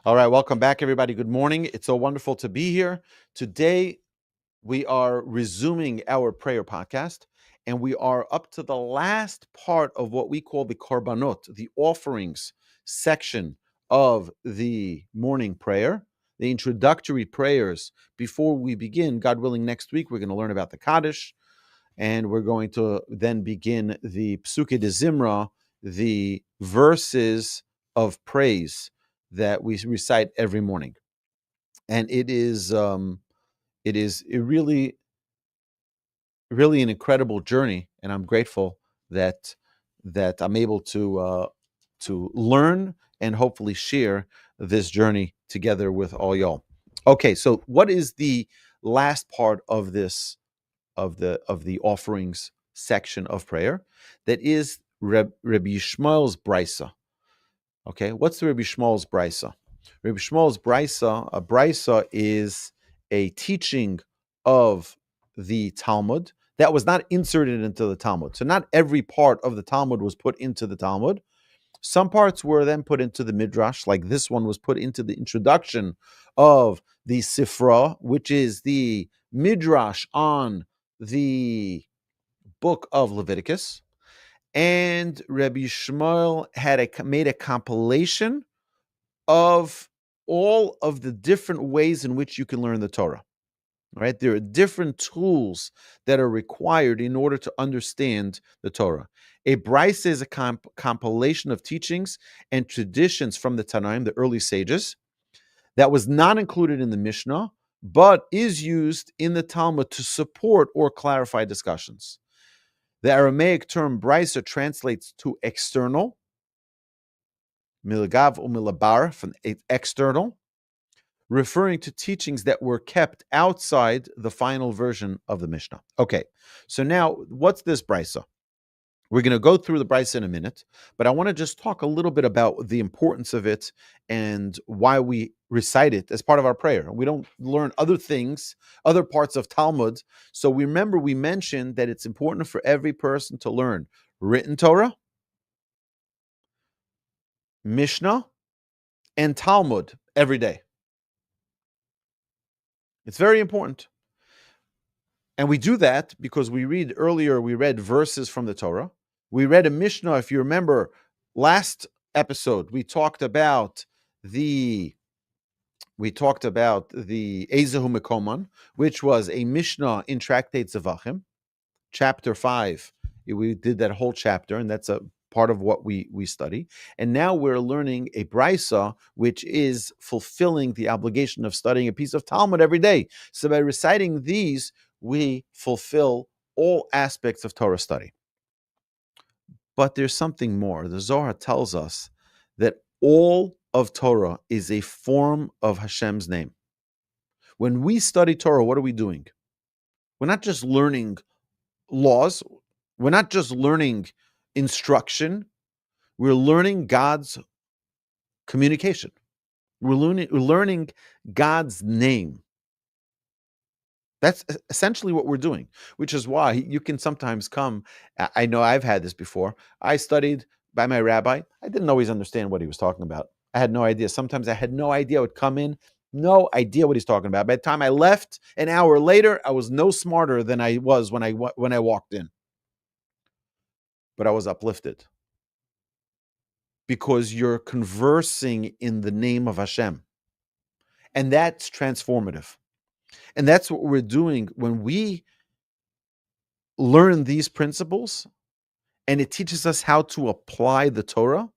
All right, welcome back, everybody. Good morning. It's so wonderful to be here. Today, we are resuming our prayer podcast, and we are up to the last part of what we call the Korbanot, the offerings section of the morning prayer, the introductory prayers. Before we begin, God willing, next week, we're going to learn about the Kaddish, and we're going to then begin the Psuke de Zimra, the verses of praise that we recite every morning. And it is really an incredible journey, and I'm grateful that I'm able to learn and hopefully share this journey together with all y'all. Okay, so what is the last part of this of the offerings section of prayer? That is Rabbi Yishmael's BERAISA. Okay, what's the Rabbi Yishmael's BERAISA? Rabbi Yishmael's BERAISA is a teaching of the Talmud that was not inserted into the Talmud. So not every part of the Talmud was put into the Talmud. Some parts were then put into the Midrash, like this one was put into the introduction of the Sifra, which is the Midrash on the book of Leviticus. And Rabbi Yishmael had made a compilation of all of the different ways in which you can learn the Torah. Right? There are different tools that are required in order to understand the Torah. A BERAISA is a compilation of teachings and traditions from the Tanaim, the early sages, that was not included in the Mishnah, but is used in the Talmud to support or clarify discussions. The Aramaic term BERAISA translates to external, milagav or milabar, from external, referring to teachings that were kept outside the final version of the Mishnah. Okay, so now what's this BERAISA? We're going to go through the BERAISA in a minute, but I want to just talk a little bit about the importance of it and why we recite it as part of our prayer. We don't learn other things, other parts of Talmud. So we mentioned that it's important for every person to learn written Torah, Mishnah, and Talmud every day. It's very important. And we do that because we read verses from the Torah. We read a Mishnah. If you remember, last episode, we talked about the Ezehu Mekoman, which was a Mishnah in Tractate Zavachim, chapter 5. We did that whole chapter, and that's a part of what we study. And now we're learning a BERAISA, which is fulfilling the obligation of studying a piece of Talmud every day. So by reciting these, we fulfill all aspects of Torah study. But there's something more. The Zohar tells us that all of Torah is a form of Hashem's name. When we study Torah, what are we doing? We're not just learning laws. We're not just learning instruction. We're learning God's communication. We're learning God's name. That's essentially what we're doing, which is why you can sometimes come. I know I've had this before. I studied by my rabbi. I didn't always understand what he was talking about. I had no idea. Sometimes I had no idea. I would come in, no idea what he's talking about. By the time I left, an hour later, I was no smarter than I was when I walked in. But I was uplifted because you're conversing in the name of Hashem, and that's transformative. And that's what we're doing when we learn these principles, and it teaches us how to apply the Torah,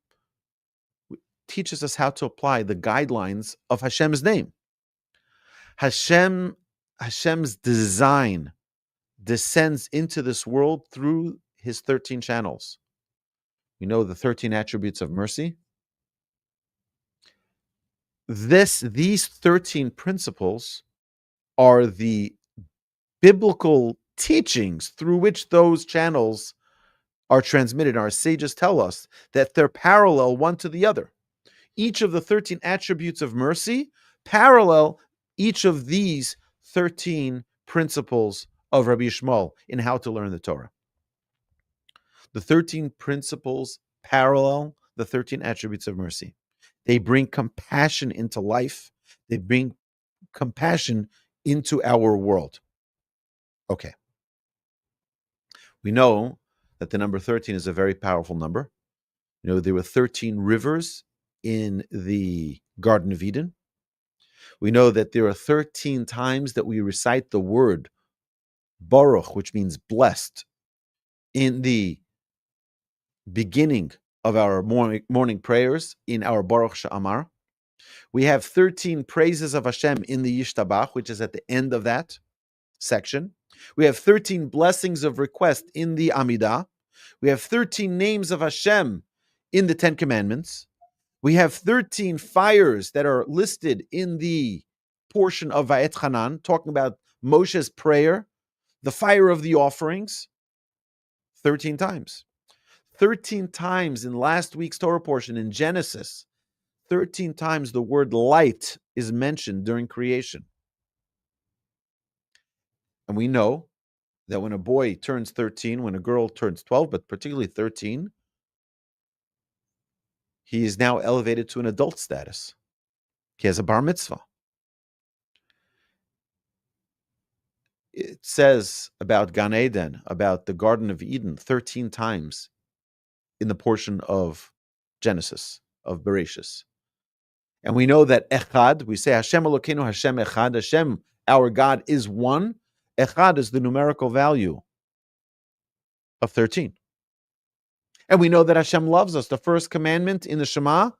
teaches us how to apply the guidelines of Hashem's name. Hashem's design descends into this world through his 13 channels. We know the 13 attributes of mercy. These 13 principles are the biblical teachings through which those channels are transmitted. Our sages tell us that they're parallel one to the other. Each of the 13 attributes of mercy parallel each of these 13 principles of Rabbi Yishmael in how to learn the Torah. The 13 principles parallel the 13 attributes of mercy. They bring compassion into life. They bring compassion into our world. Okay. We know that the number 13 is a very powerful number. You know, there were 13 rivers in the Garden of Eden. We know that there are 13 times that we recite the word baruch, which means blessed, in the beginning of our morning prayers, in our Baruch Sha'amar. We have 13 praises of Hashem in the Yishtabach, which is at the end of that section. We have 13 blessings of request in the Amidah. We have 13 names of Hashem in the Ten Commandments. We have 13 fires that are listed in the portion of Va'et Hanan, talking about Moshe's prayer, the fire of the offerings, 13 times. 13 times in last week's Torah portion in Genesis, 13 times the word light is mentioned during creation. And we know that when a boy turns 13, when a girl turns 12, but particularly 13, he is now elevated to an adult status. He has a bar mitzvah. It says about Gan Eden, about the Garden of Eden, 13 times in the portion of Genesis, of BERAISA. And we know that echad, we say Hashem Elokeinu, Hashem echad, Hashem, our God, is one. Echad is the numerical value of 13. And we know that Hashem loves us. The first commandment in the Shema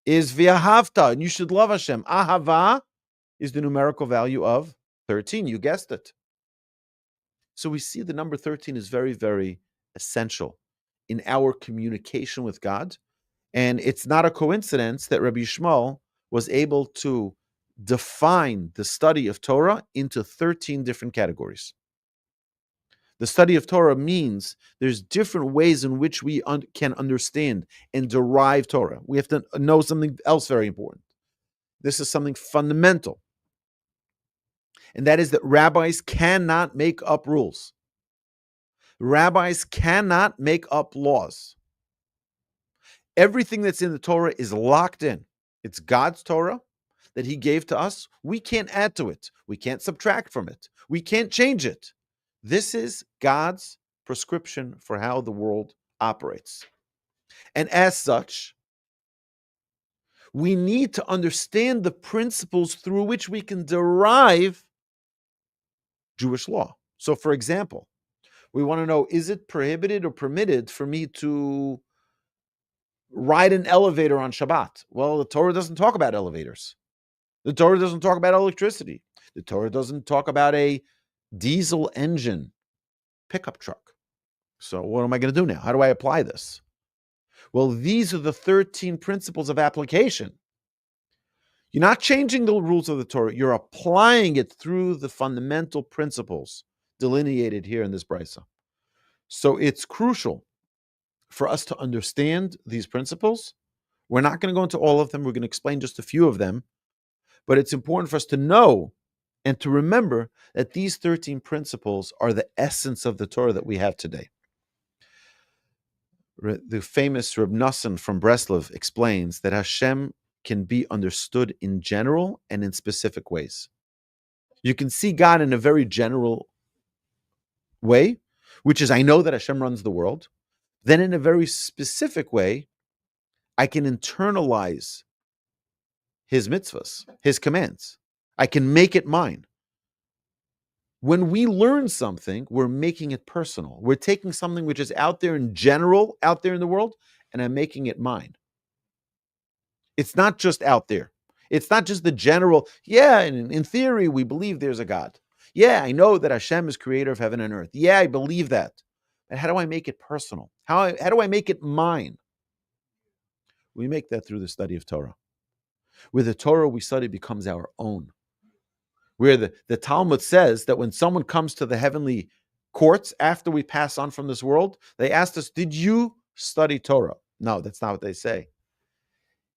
is v'ahavta, and you should love Hashem. Ahava is the numerical value of 13. You guessed it. So we see the number 13 is very, very essential in our communication with God. And it's not a coincidence that Rabbi Yishmael was able to define the study of Torah into 13 different categories. The study of Torah means there's different ways in which we can understand and derive Torah. We have to know something else very important. This is something fundamental. And that is that rabbis cannot make up rules. Rabbis cannot make up laws. Everything that's in the Torah is locked in. It's God's Torah that He gave to us. We can't add to it. We can't subtract from it. We can't change it. This is God's prescription for how the world operates. And as such, we need to understand the principles through which we can derive Jewish law. So, for example, we want to know, is it prohibited or permitted for me to ride an elevator on Shabbat? Well, the Torah doesn't talk about elevators. The Torah doesn't talk about electricity. The Torah doesn't talk about a diesel engine pickup truck. So what am I going to do now? How do I apply this? Well, these are the 13 principles of application. You're not changing the rules of the Torah. You're applying it through the fundamental principles delineated here in this BERAISA. So it's crucial for us to understand these principles. We're not going to go into all of them. We're going to explain just a few of them. But it's important for us to know and to remember that these 13 principles are the essence of the Torah that we have today. The famous Reb Nosson from Breslov explains that Hashem can be understood in general and in specific ways. You can see God in a very general way, which is, I know that Hashem runs the world. Then in a very specific way, I can internalize His mitzvahs, His commands. I can make it mine. When we learn something, we're making it personal. We're taking something which is out there in general, out there in the world, and I'm making it mine. It's not just out there. It's not just the general, yeah, in theory, we believe there's a God. Yeah, I know that Hashem is creator of heaven and earth. Yeah, I believe that. And how do I make it personal? How do I make it mine? We make that through the study of Torah. Where the Torah we study becomes our own. Where the Talmud says that when someone comes to the heavenly courts after we pass on from this world, they asked us, did you study Torah? No, that's not what they say.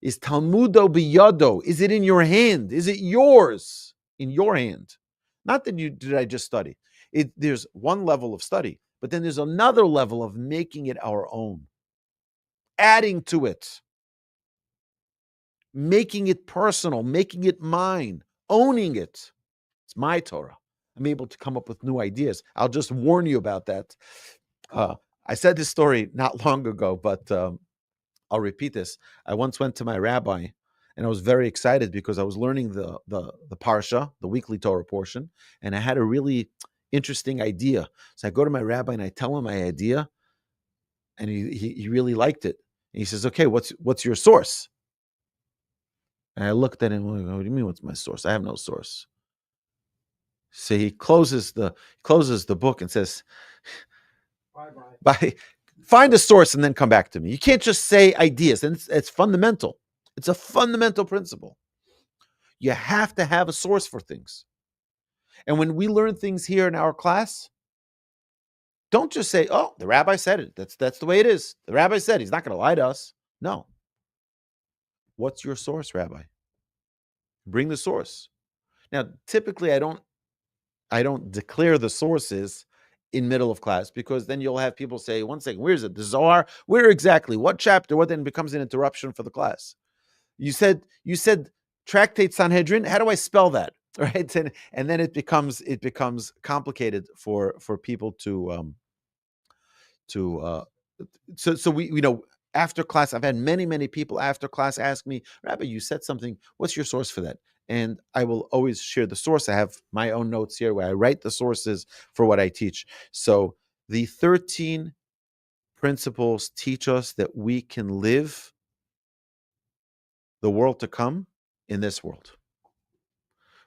Is Talmudo biyado? Is it in your hand? Is it yours? In your hand. Not that did I just study. There's one level of study, but then there's another level of making it our own. Adding to it. making it personal, making it mine, owning it. It's my Torah. I'm able to come up with new ideas. I'll just warn you about that. I said this story not long ago, but I'll repeat this. I once went to my rabbi, and I was very excited because I was learning the parsha, the weekly Torah portion, and I had a really interesting idea. So I go to my rabbi and I tell him my idea, and he really liked it. And he says, "Okay, what's your source?" And I looked at him. What do you mean? What's my source? I have no source. So he closes the book and says, "Bye. Find a source and then come back to me. You can't just say ideas, and it's fundamental. It's a fundamental principle. You have to have a source for things. And when we learn things here in our class, don't just say, "Oh, the rabbi said it. That's the way it is. The rabbi said he's not going to lie to us." No. What's your source, Rabbi? Bring the source. Now, typically, I don't declare the sources in middle of class, because then you'll have people say, "One second, where is it? The Zohar? Where exactly? What chapter?" What then becomes an interruption for the class. You said Tractate Sanhedrin. How do I spell that? Right, and then it becomes complicated for people to so we after class. I've had many people after class ask me, "Rabbi, you said something. What's your source for that?" And I will always share the source. I have my own notes here where I write the sources for what I teach. So the 13 principles teach us that we can live the world to come in this world.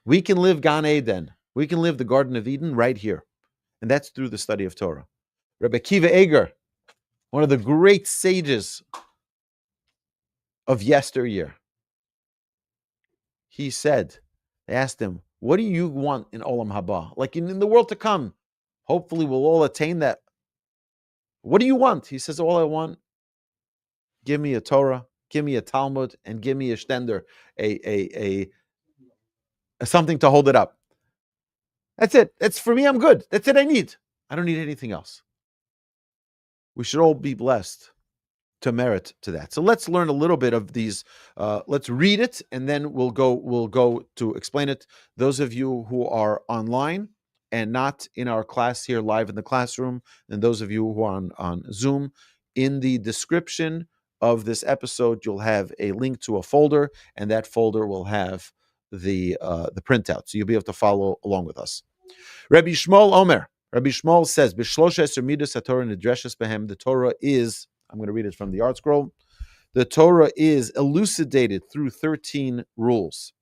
We can live Gan Eden. We can live the Garden of Eden right here. And that's through the study of Torah. Rabbi Kiva Eger, one of the great sages of yesteryear, he said, they asked him, "What do you want in Olam Haba? Like in the world to come? Hopefully we'll all attain that. What do you want?" He says, "All I want, give me a Torah, give me a Talmud, and give me a stender, a something to hold it up. That's it. That's for me, I'm good. That's it I need. I don't need anything else." We should all be blessed to merit to that. So let's learn a little bit of these. Let's read it, and then we'll go to explain it. Those of you who are online and not in our class here live in the classroom, and those of you who are on Zoom, in the description of this episode, you'll have a link to a folder, and that folder will have the printout, so you'll be able to follow along with us. Rabbi Yishmael Omer. Rabbi Yishmael says, the Torah is, I'm going to read it from the Art Scroll, the Torah is elucidated through 13 rules.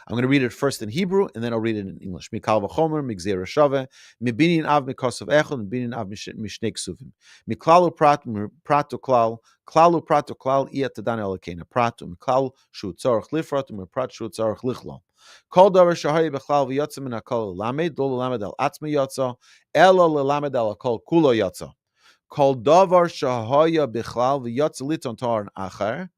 I'm going to read it first in Hebrew, and then I'll read it in English. Mikal v'chomer, migzera shave, mibinin av mikosov echad, mibinin av mishnei ksuvim. Miklalu prat uklal, klalu prat uklal, iyat tadan elokena. Prat umklal shu tzarech lifrat, umeprat shu tzarech lichlal. Kol davar shahaya b'chlal v'yotza min hakol lamed, lo l'lamed al atzma yotza, ela l'lamed al hakol kulo yotza. Kol davar shahaya b'chlal v'yotza liton tar achar,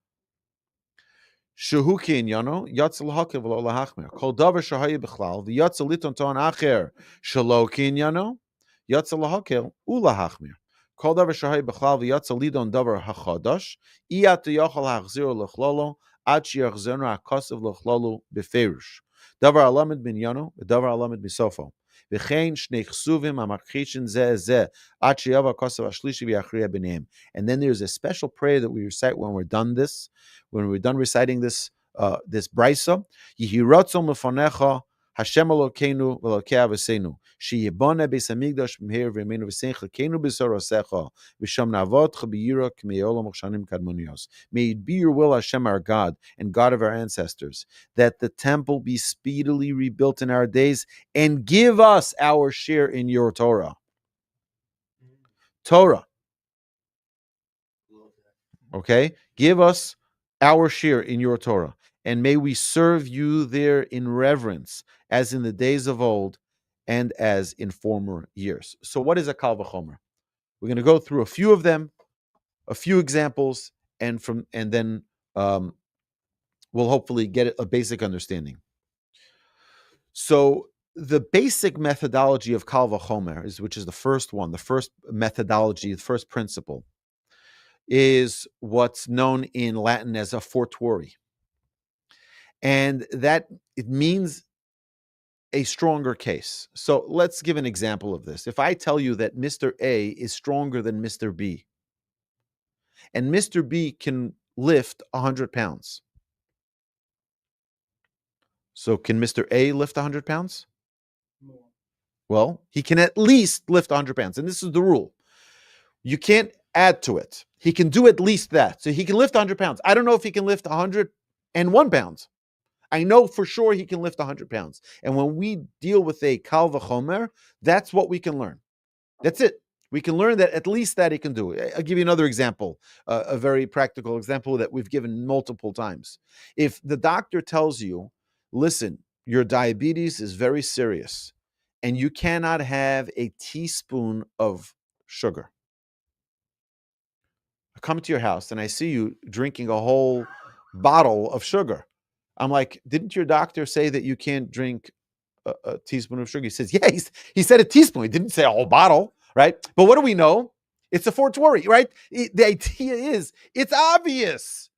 Shehu kinyano yatz lahakel v'lo lahachmer. Kol davar shahaya b'chlal v'yatz liton ton acher shelo kinyano yatz lahakel ulahachmer. Kol davar shahaya b'chlal v'yatz lidon davar hachadash iyat yochal hachzir lechlolo ad sheyachzernu hakasav lechlolo beferish. Davar alamed binyano v'davar alamed misofo. V'chein shnei chsuvim hamakchishin zeh zeh ad sheyava hakasav ashlishi v'yachriya b'neim. And then there's a special prayer that we recite when we're done this. When we're done reciting this BERAISA, Yehi ratzon lefanecha Hashem Elokeinu v'Elokei Avosenu sheyiboneh beis hamikdash b'meher v'yameinu v'sein chelkeinu b'sorosecha v'sham na'avodcha b'yira k'mei olam u'shanim kadmonios. May it be your will, Hashem, our God and God of our ancestors, that the temple be speedily rebuilt in our days, and give us our share in your Torah. Torah. Okay? Give us our share in your Torah, and may we serve you there in reverence, as in the days of old and as in former years. So what is a kal v'chomer? We're going to go through a few of them, a few examples, and then we'll hopefully get a basic understanding. So the basic methodology of kal v'chomer, which is the first one, the first methodology, the first principle, is what's known in Latin as a fortiori. And that it means a stronger case. So let's give an example of this. If I tell you that Mr. A is stronger than Mr. B, and Mr. B can lift 100 pounds. So can Mr. A lift 100 pounds? More. Well, he can at least lift 100 pounds. And this is the rule. You can't add to it. He can do at least that. So he can lift 100 pounds. I don't know if he can lift 101 pounds. I know for sure he can lift 100 pounds. And when we deal with a kal v'chomer, that's what we can learn. That's it. We can learn that at least that he can do. I'll give you another example, a very practical example that we've given multiple times. If the doctor tells you, listen, your diabetes is very serious and you cannot have a teaspoon of sugar. I come to your house and I see you drinking a whole bottle of sugar. I'm like, didn't your doctor say that you can't drink a teaspoon of sugar? He says, yeah, he said a teaspoon. He didn't say a whole bottle, right? But what do we know? It's a fortiori, right? The idea is, it's obvious.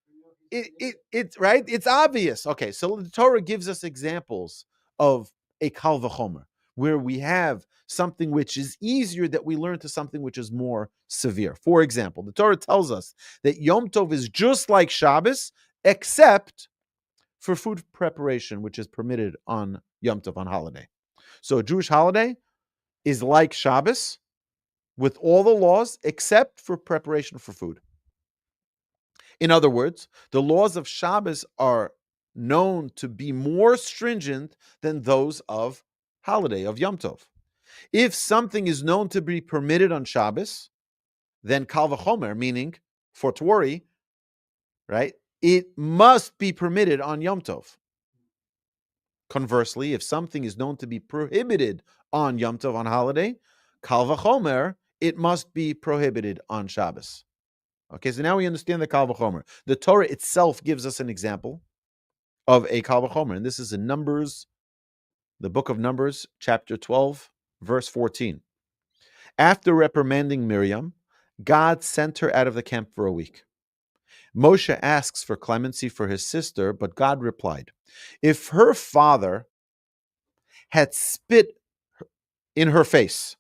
It's right? It's obvious. Okay, so the Torah gives us examples of a kal v'chomer, where we have something which is easier that we learn to something which is more severe. For example, the Torah tells us that Yom Tov is just like Shabbos, except for food preparation, which is permitted on Yom Tov, on holiday. So a Jewish holiday is like Shabbos with all the laws except for preparation for food. In other words, the laws of Shabbos are known to be more stringent than those of holiday, of Yom Tov. If something is known to be permitted on Shabbos, then kal v'chomer, meaning fortiori, right? It must be permitted on Yom Tov. Conversely, if something is known to be prohibited on Yom Tov, on holiday, kal v'chomer, it must be prohibited on Shabbos. Okay, so now we understand the kal v'chomer. The Torah itself gives us an example of a kal v'chomer, and this is in Numbers, the book of Numbers, chapter 12, verse 14. After reprimanding Miriam, God sent her out of the camp for a week. Moshe asks for clemency for his sister, but God replied, if her father had spit in her face,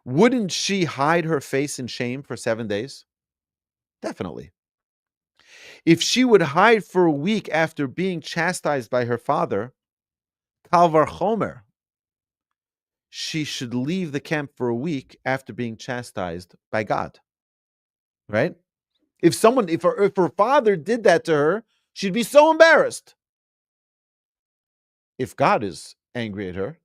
wouldn't she hide her face in shame for 7 days? Definitely. If she would hide for a week after being chastised by her father, kal v'chomer, she should leave the camp for a week after being chastised by God. Right? If her father did that to her, she'd be so embarrassed. If God is angry at her,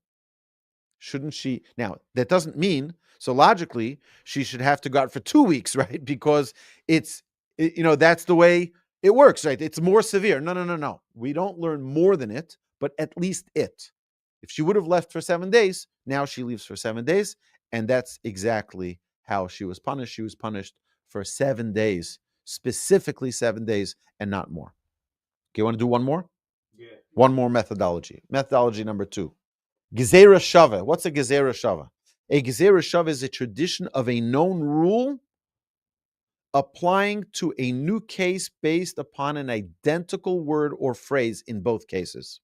shouldn't she? Now, that doesn't mean, so logically, she should have to go out for 2 weeks, right? Because that's the way it works, right? It's more severe. No. We don't learn more than it, but at least it. If she would have left for 7 days, now she leaves for 7 days, and that's exactly how she was punished. She was punished for 7 days, specifically 7 days, and not more. Okay, you want to do one more? Yeah. One more methodology. Methodology number 2. Gezerah Shava. What's a Gezerah Shava? A Gezerah Shava is a tradition of a known rule applying to a new case based upon an identical word or phrase in both cases.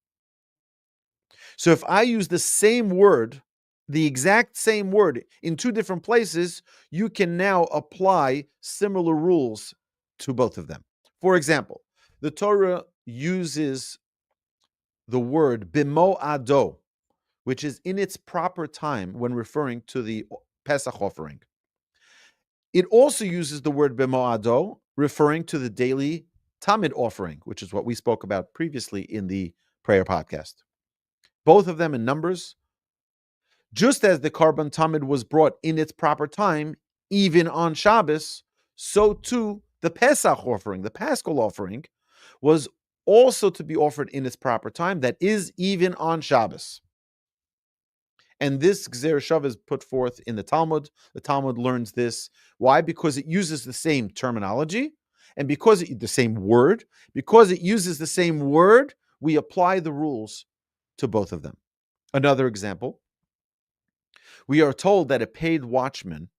So if I use the same word, the exact same word in 2 different places, you can now apply similar rules to both of them. For example, the Torah uses the word bimo'ado, which is in its proper time when referring to the Pesach offering. It also uses the word bimo'ado, referring to the daily Tamid offering, which is what we spoke about previously in the prayer podcast. Both of them in Numbers. Just as the Korban Tamid was brought in its proper time, even on Shabbos, so too the Pesach offering, the Paschal offering, was also to be offered in its proper time, that is, even on Shabbos. And this Gezerah Shava is put forth in the Talmud. The Talmud learns this. Why? Because it uses the same terminology, and because the same word. Because it uses the same word, we apply the rules to both of them. Another example. We are told that a paid watchman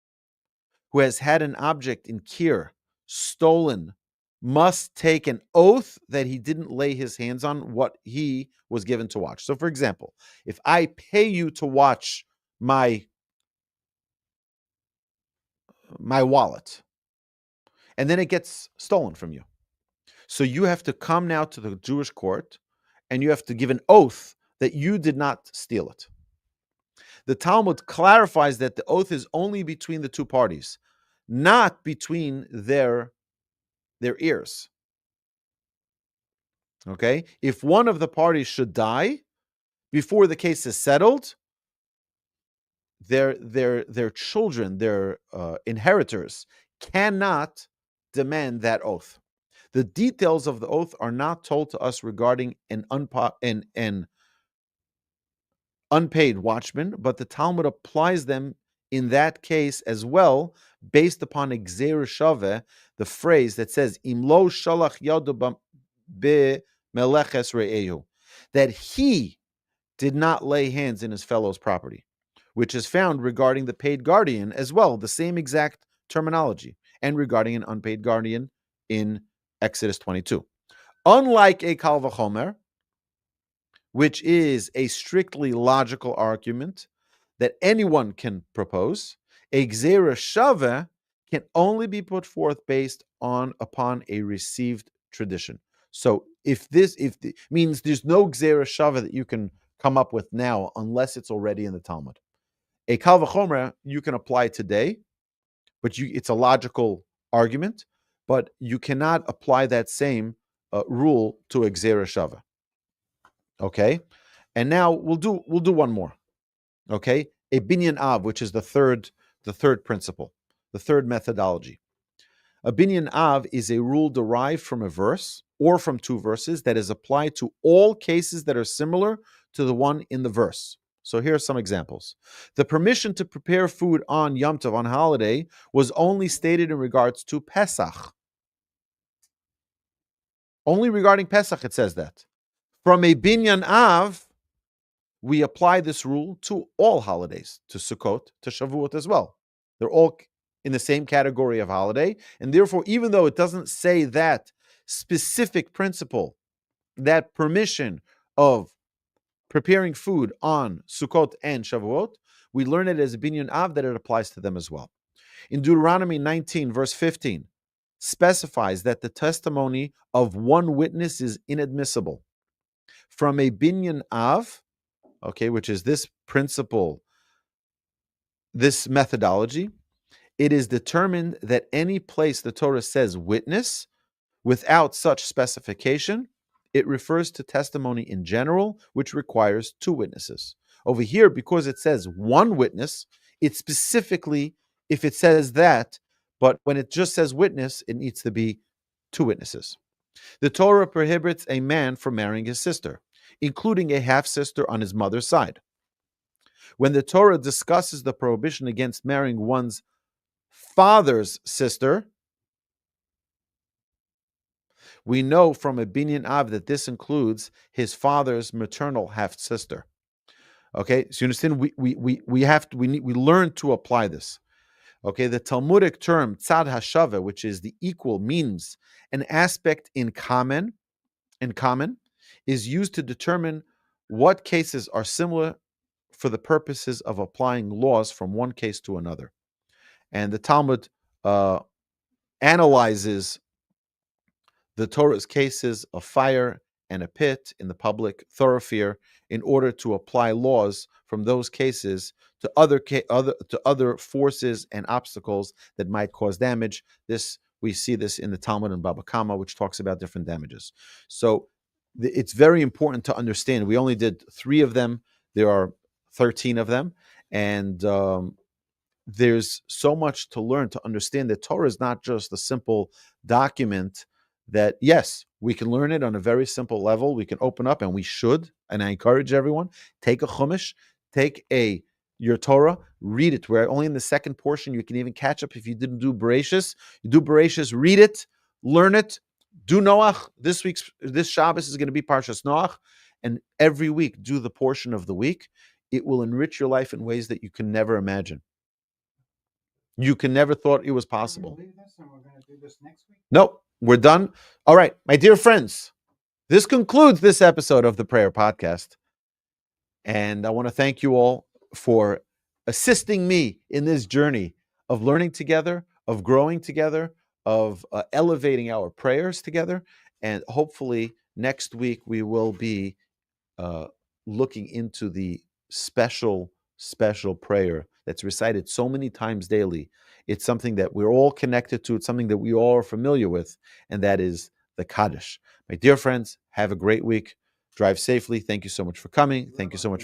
who has had an object in Kir stolen must take an oath that he didn't lay his hands on what he was given to watch. So, for example, if I pay you to watch my wallet, and then it gets stolen from you, so you have to come now to the Jewish court, and you have to give an oath that you did not steal it. The Talmud clarifies that the oath is only between the two parties, not between their ears. Okay? If one of the parties should die before the case is settled, their children, their inheritors, cannot demand that oath. The details of the oath are not told to us regarding an unpaid watchman, but the Talmud applies them in that case as well, based upon Gzeira Shaveh, the phrase that says, Im lo shalach yado be meleches re'ehu, that he did not lay hands in his fellow's property, which is found regarding the paid guardian as well, the same exact terminology, and regarding an unpaid guardian in Exodus 22. Unlike a kal v'chomer, which is a strictly logical argument that anyone can propose, a Gzeira Shaveh can only be put forth based upon a received tradition. So means there's no Gzeira Shaveh that you can come up with now unless it's already in the Talmud. A kal v'chomer you can apply today, but it's a logical argument, but you cannot apply that same rule to a Gzeira Shaveh. Okay, and now we'll do one more. Okay, a binyan av, which is the third principle, the third methodology. A binyan av is a rule derived from a verse or from two verses that is applied to all cases that are similar to the one in the verse. So here are some examples. The permission to prepare food on Yom Tov, on holiday, was only stated in regards to Pesach. Only regarding Pesach it says that. From a binyan av, we apply this rule to all holidays, to Sukkot, to Shavuot as well. They're all in the same category of holiday, and therefore, even though it doesn't say that specific principle, that permission of preparing food on Sukkot and Shavuot, we learn it as a binyan av that it applies to them as well. In Deuteronomy 19, verse 15, specifies that the testimony of one witness is inadmissible. From a binyan av, okay, which is this principle, this methodology, it is determined that any place the Torah says witness, without such specification, it refers to testimony in general, which requires two witnesses. Over here, because it says one witness, it's specifically, if it says that, but when it just says witness, it needs to be two witnesses. The Torah prohibits a man from marrying his sister, including a half-sister on his mother's side. When the Torah discusses the prohibition against marrying one's father's sister, we know from a binyan av that this includes his father's maternal half-sister. Okay, so you understand, we learn to apply this. Okay, the Talmudic term tzad hashava, which is the equal, means an aspect in common, is used to determine what cases are similar for the purposes of applying laws from one case to another. And the Talmud analyzes the Torah's cases of fire and a pit in the public thoroughfare in order to apply laws from those cases to other forces and obstacles that might cause damage. We see this in the Talmud and Baba Kama, which talks about different damages. So it's very important to understand. We only did 3 of them. There are 13 of them, and there's so much to learn to understand that Torah is not just a simple document that, yes, we can learn it on a very simple level. We can open up, and we should, and I encourage everyone, take a chumash, take your Torah, read it. We're only in the second portion. You can even catch up if you didn't do Bereishis. You do Bereishis, read it, learn it, do Noach. This Shabbos is going to be Parshas Noach, and every week do the portion of the week. It will enrich your life in ways that you can never imagine. You can never thought it was possible. We're going to do this next week. Nope, we're done. All right, my dear friends, this concludes this episode of the Prayer Podcast. And I want to thank you all for assisting me in this journey of learning together, of growing together, of elevating our prayers together. And hopefully next week we will be looking into the special prayer that's recited so many times daily. It's something that we're all connected to. It's something that we all are familiar with, and that is the Kaddish. My dear friends, have a great week. Drive safely. Thank you so much for coming. Thank you so much for